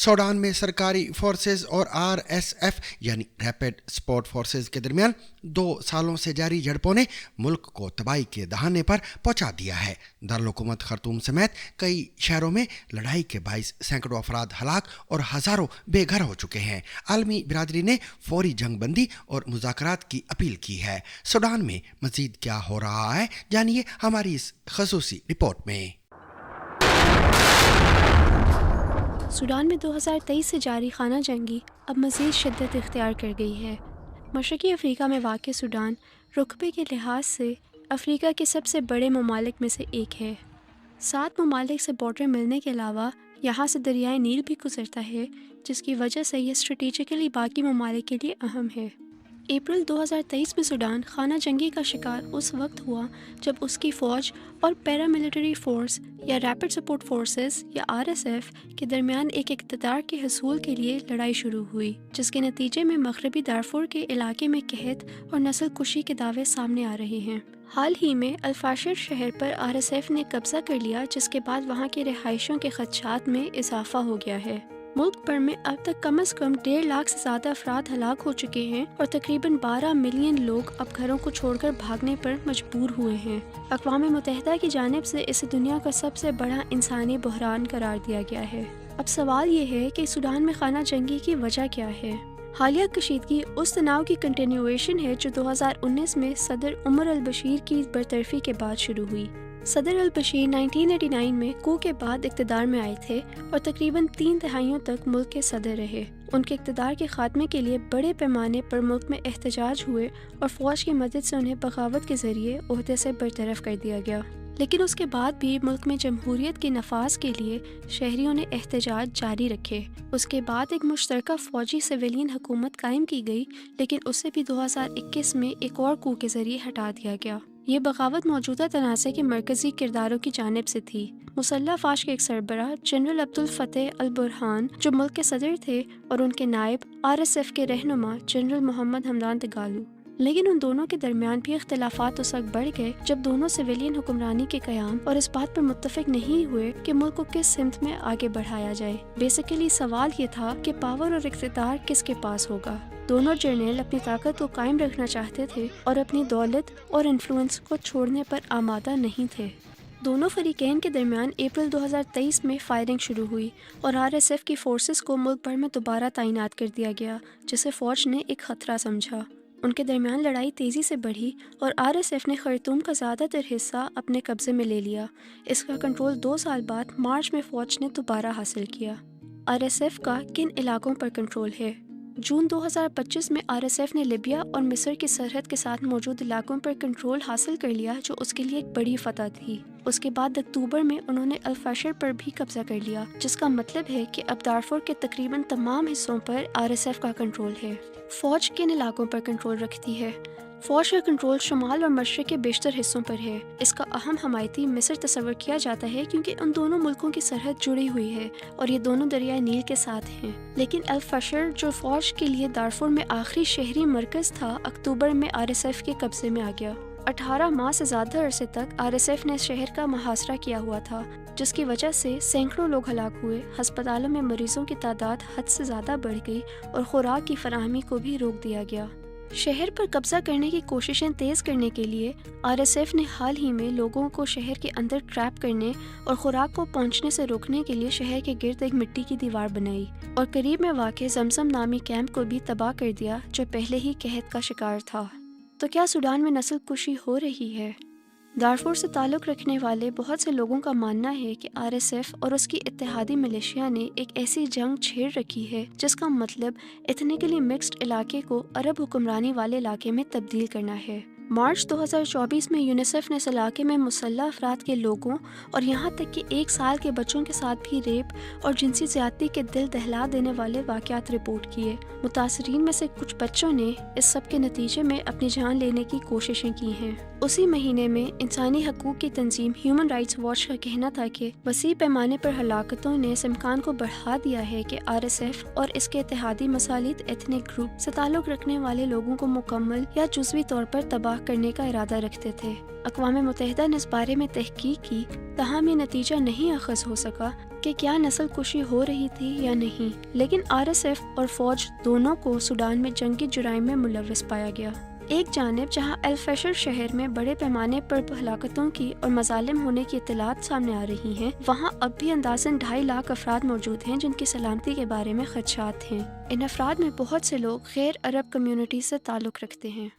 Sudan میں سرکاری forces اور RSF یعنی ریپڈ سپورٹ فورسز کے درمیان 2 سالوں سے جاری جھڑپوں نے ملک کو تباہی کے دہانے پر پہنچا دیا ہے۔ دارالحکومت خرطوم سمیت کئی شہروں میں لڑائی کے باعث سینکڑوں افراد ہلاک اور ہزاروں بے گھر ہو چکے ہیں۔ عالمی برادری نے فوری جنگ بندی اور مذاکرات کی اپیل کی ہے۔ سوڈان میں مزید کیا ہو رہا ہے، جانیے ہماری اس خصوصی رپورٹ میں۔ سوڈان میں 2023 سے جاری خانہ جنگی اب مزید شدت اختیار کر گئی ہے۔ مشرقی افریقہ میں واقع سوڈان رقبے کے لحاظ سے افریقہ کے سب سے بڑے ممالک میں سے ایک ہے۔ 7 ممالک سے بارڈر ملنے کے علاوہ یہاں سے دریائے نیل بھی گزرتا ہے، جس کی وجہ سے یہ اسٹریٹجیکلی باقی ممالک کے لیے اہم ہے۔ اپریل 2023 میں سوڈان خانہ جنگی کا شکار اس وقت ہوا جب اس کی فوج اور پیراملٹری فورس یا ریپڈ سپورٹ فورسز یا RSF کے درمیان ایک اقتدار کے حصول کے لیے لڑائی شروع ہوئی، جس کے نتیجے میں مغربی دارفور کے علاقے میں قحط اور نسل کشی کے دعوے سامنے آ رہے ہیں۔ حال ہی میں الفاشر شہر پر RSF نے قبضہ کر لیا، جس کے بعد وہاں کے رہائشیوں کے خدشات میں اضافہ ہو گیا ہے۔ ملک بھر میں اب تک کم از کم 1.5 لاکھ سے زیادہ افراد ہلاک ہو چکے ہیں اور تقریباً 12 ملین لوگ اب گھروں کو چھوڑ کر بھاگنے پر مجبور ہوئے ہیں۔ اقوام متحدہ کی جانب سے اسے دنیا کا سب سے بڑا انسانی بحران قرار دیا گیا ہے۔ اب سوال یہ ہے کہ سوڈان میں خانہ جنگی کی وجہ کیا ہے؟ حالیہ کشیدگی اس تناؤ کی کنٹینیویشن ہے جو 2019 میں صدر عمر البشیر کی برطرفی کے بعد شروع ہوئی۔ صدر البشیر 1989 میں کو کے بعد اقتدار میں آئے تھے اور تقریباً 3 دہائیوں تک ملک کے صدر رہے۔ ان کے اقتدار کے خاتمے کے لیے بڑے پیمانے پر ملک میں احتجاج ہوئے اور فوج کی مدد سے انہیں بغاوت کے ذریعے عہدے سے برطرف کر دیا گیا۔ لیکن اس کے بعد بھی ملک میں جمہوریت کے نفاذ کے لیے شہریوں نے احتجاج جاری رکھے۔ اس کے بعد ایک مشترکہ فوجی سویلین حکومت قائم کی گئی، لیکن اسے بھی 2021 میں ایک اور کو کے ذریعے ہٹا دیا گیا۔ یہ بغاوت موجودہ تنازع کے مرکزی کرداروں کی جانب سے تھی۔ مسلح افواج کے ایک سربراہ جنرل عبدالفتاح البرہان جو ملک کے صدر تھے، اور ان کے نائب RSF کے رہنما جنرل محمد حمدان دگالو۔ لیکن ان دونوں کے درمیان بھی اختلافات اس وقت بڑھ گئے جب دونوں سویلین حکمرانی کے قیام اور اس بات پر متفق نہیں ہوئے کہ ملک کو کس سمت میں آگے بڑھایا جائے۔ بیسیکلی سوال یہ تھا کہ پاور اور اقتدار کس کے پاس ہوگا۔ دونوں جرنیل اپنی طاقت کو قائم رکھنا چاہتے تھے اور اپنی دولت اور انفلوئنس کو چھوڑنے پر آمادہ نہیں تھے۔ دونوں فریقین کے درمیان اپریل 2023 میں فائرنگ شروع ہوئی اور RSF کی فورسز کو ملک بھر میں دوبارہ تعینات کر دیا گیا، جسے فوج نے ایک خطرہ سمجھا۔ ان کے درمیان لڑائی تیزی سے بڑھی اور RSF نے خرطوم کا زیادہ تر حصہ اپنے قبضے میں لے لیا۔ اس کا کنٹرول 2 سال بعد مارچ میں فوج نے دوبارہ حاصل کیا۔ RSF کا کن علاقوں پر کنٹرول ہے؟ جون 2025 میں RSF نے لیبیا اور مصر کی سرحد کے ساتھ موجود علاقوں پر کنٹرول حاصل کر لیا، جو اس کے لیے ایک بڑی فتح تھی۔ اس کے بعد اکتوبر میں انہوں نے الفاشر پر بھی قبضہ کر لیا، جس کا مطلب ہے کہ اب دارفور کے تقریباً تمام حصوں پر RSF کا کنٹرول ہے۔ فوج کن علاقوں پر کنٹرول رکھتی ہے؟ فوج کا کنٹرول شمال اور مشرق کے بیشتر حصوں پر ہے۔ اس کا اہم حمایتی مصر تصور کیا جاتا ہے کیونکہ ان دونوں ملکوں کی سرحد جڑی ہوئی ہے اور یہ دونوں دریائے نیل کے ساتھ ہیں۔ لیکن الفاشر جو فوج کے لیے دارفور میں آخری شہری مرکز تھا، اکتوبر میں RSF کے قبضے میں آ گیا۔ 18 ماہ سے زیادہ عرصے تک RSF نے شہر کا محاصرہ کیا ہوا تھا، جس کی وجہ سے سینکڑوں لوگ ہلاک ہوئے، ہسپتالوں میں مریضوں کی تعداد حد سے زیادہ بڑھ گئی اور خوراک کی فراہمی کو بھی روک دیا گیا۔ شہر پر قبضہ کرنے کی کوششیں تیز کرنے کے لیے RSF نے حال ہی میں لوگوں کو شہر کے اندر ٹریپ کرنے اور خوراک کو پہنچنے سے روکنے کے لیے شہر کے گرد ایک مٹی کی دیوار بنائی اور قریب میں واقع زمزم نامی کیمپ کو بھی تباہ کر دیا جو پہلے ہی قحط کا شکار تھا۔ تو کیا سوڈان میں نسل کشی ہو رہی ہے؟ دارفور سے تعلق رکھنے والے بہت سے لوگوں کا ماننا ہے کہ RSF اور اس کی اتحادی ملیشیا نے ایک ایسی جنگ چھیڑ رکھی ہے جس کا مطلب ایتھنیکلی مکسڈ علاقے کو عرب حکمرانی والے علاقے میں تبدیل کرنا ہے۔ مارچ 2024 میں یونیسیف نے اس علاقے میں مسلح افراد کے لوگوں اور یہاں تک کہ 1 سال کے بچوں کے ساتھ بھی ریپ اور جنسی زیادتی کے دل دہلا دینے والے واقعات رپورٹ کیے۔ متاثرین میں سے کچھ بچوں نے اس سب کے نتیجے میں اپنی جان لینے کی کوششیں کی ہیں۔ اسی مہینے میں انسانی حقوق کی تنظیم ہیومن رائٹس واچ کا کہنا تھا کہ وسیع پیمانے پر ہلاکتوں نے اس امکان کو بڑھا دیا ہے کہ RSF اور اس کے اتحادی مسالیت ایتھنک گروپ سے تعلق رکھنے والے لوگوں کو مکمل یا جزوی طور پر تباہ کرنے کا ارادہ رکھتے تھے۔ اقوام متحدہ نے اس بارے میں تحقیق کی، تاہم یہ نتیجہ نہیں اخذ ہو سکا کہ کیا نسل کشی ہو رہی تھی یا نہیں، لیکن RSF اور فوج دونوں کو سوڈان میں جنگی جرائم میں ملوث پایا گیا۔ ایک جانب جہاں الفشر شہر میں بڑے پیمانے پر ہلاکتوں کی اور مظالم ہونے کی اطلاعات سامنے آ رہی ہیں، وہاں اب بھی اندازاً 2.5 لاکھ افراد موجود ہیں جن کی سلامتی کے بارے میں خدشات ہیں۔ ان افراد میں بہت سے لوگ غیر عرب کمیونٹی سے تعلق رکھتے ہیں۔